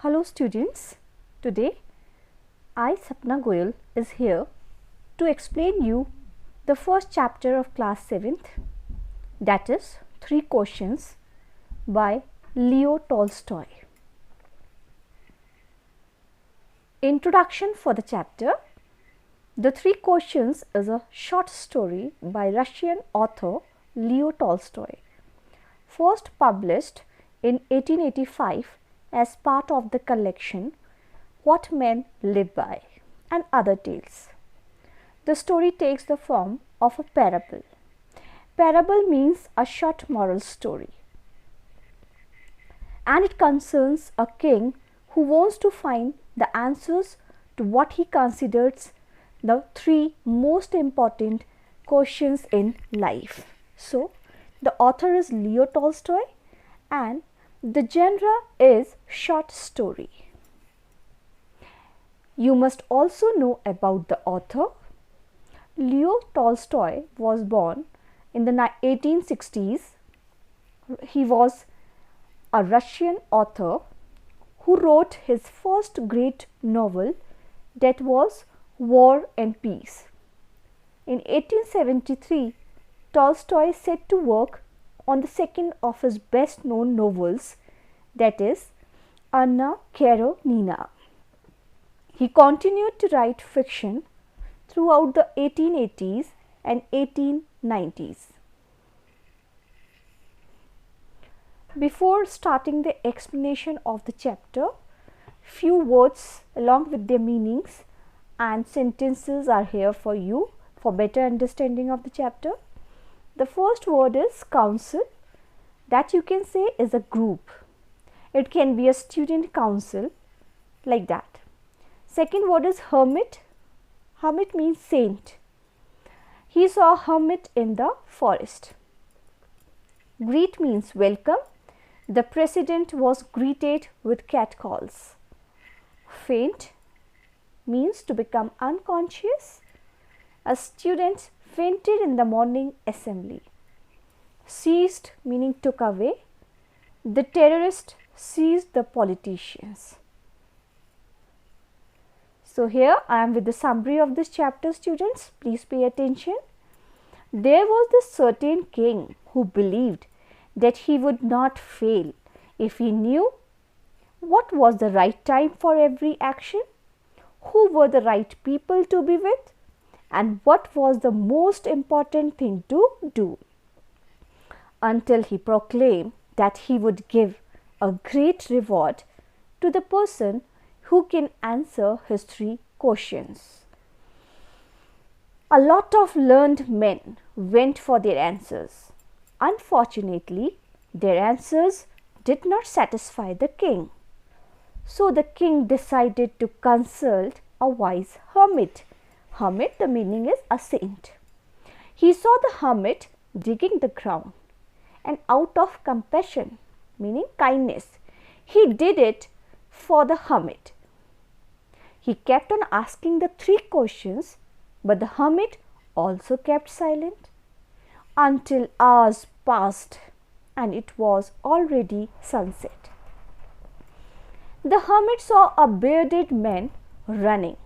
Hello students, today I Sapna Goyal is here to explain you the first chapter of class 7th, that is 3 questions by Leo Tolstoy. Introduction for the chapter. The 3 questions is a short story by Russian author Leo Tolstoy, first published in 1885 as part of the collection What Men Live By and Other Tales. The story takes the form of a parable. Parable means a short moral story, and it concerns a king who wants to find the answers to what he considers the 3 most important questions in life. So, the author is Leo Tolstoy and the genre is short story. You must also know about the author. Leo Tolstoy was born in the 1860s. He was a Russian author who wrote his first great novel, that was War and Peace. In 1873, Tolstoy set to work on the second of his best known novels, that is Anna Karenina. He continued to write fiction throughout the 1880s and 1890s. Before starting the explanation of the chapter, few words along with their meanings and sentences are here for you for better understanding of the chapter. The first word is council, that you can say is a group. It can be a student council, like that. Second word is hermit. Hermit means saint. He saw a hermit in the forest. Greet means welcome. The president was greeted with catcalls. Faint means to become unconscious. A student fainted in the morning assembly. Seized meaning took away. The terrorist seized the politicians. So here I am with the summary of this chapter, students. Please pay attention. There was this certain king who believed that he would not fail if he knew what was the right time for every action, who were the right people to be with, and what was the most important thing to do, until he proclaimed that he would give a great reward to the person who can answer his 3 questions. A lot of learned men went for their answers. Unfortunately, their answers did not satisfy the king. So the king decided to consult a wise hermit. Hermit, the meaning is a saint. He saw the hermit digging the ground, and out of compassion, meaning kindness, he did it for the hermit. He kept on asking the 3 questions, but the hermit also kept silent until hours passed and it was already sunset. The hermit saw a bearded man running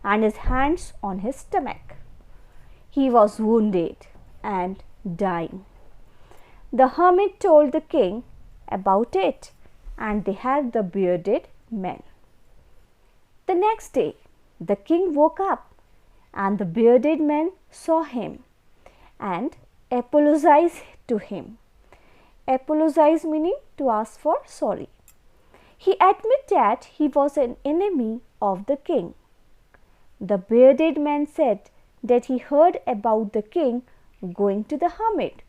and his hands on his stomach. He was wounded and dying. The hermit told the king about it, and they had the bearded man. The next day, the king woke up and the bearded man saw him and apologized to him. Apologize meaning to ask for sorry. He admitted that he was an enemy of the king. The bearded man said that he heard about the king going to the hermit,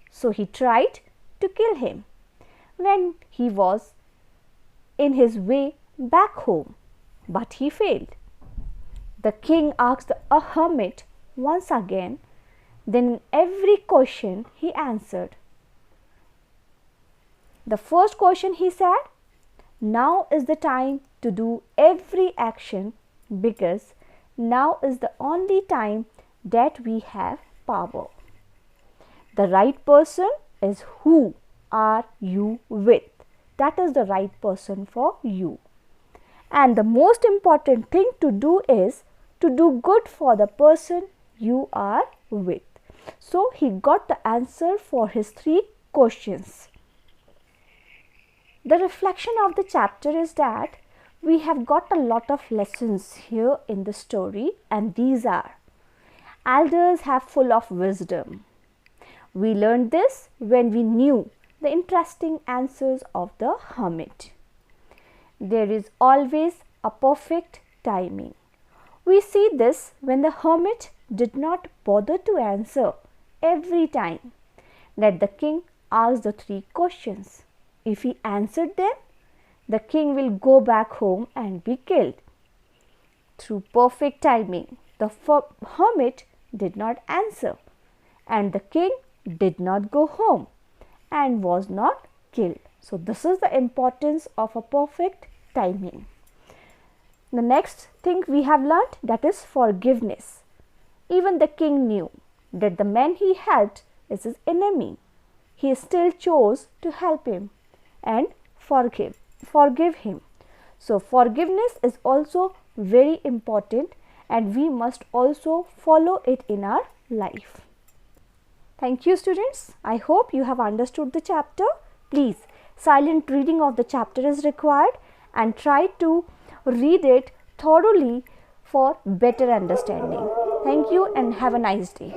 so he tried to kill him when he was in his way back home, but he failed. The king asked a hermit once again, then in every question he answered. The first question he said, now is the time to do every action because now is the only time that we have power. The right person is who are you with. That is the right person for you. And the most important thing to do is to do good for the person you are with. So he got the answer for his 3 questions. The reflection of the chapter is that we have got a lot of lessons here in the story, and these are: elders have full of wisdom. We learned this when we knew the interesting answers of the hermit. There is always a perfect timing. We see this when the hermit did not bother to answer every time that the king asked the 3 questions. If he answered them, the king will go back home and be killed. Through perfect timing, the hermit did not answer, and the king did not go home and was not killed. So this is the importance of a perfect timing. The next thing we have learnt, that is forgiveness. Even the king knew that the man he helped is his enemy. He still chose to help him and forgive him. So forgiveness is also very important, and we must also follow it in our life. Thank you, students. I hope you have understood the chapter. Please, silent reading of the chapter is required, and try to read it thoroughly for better understanding. Thank you and have a nice day.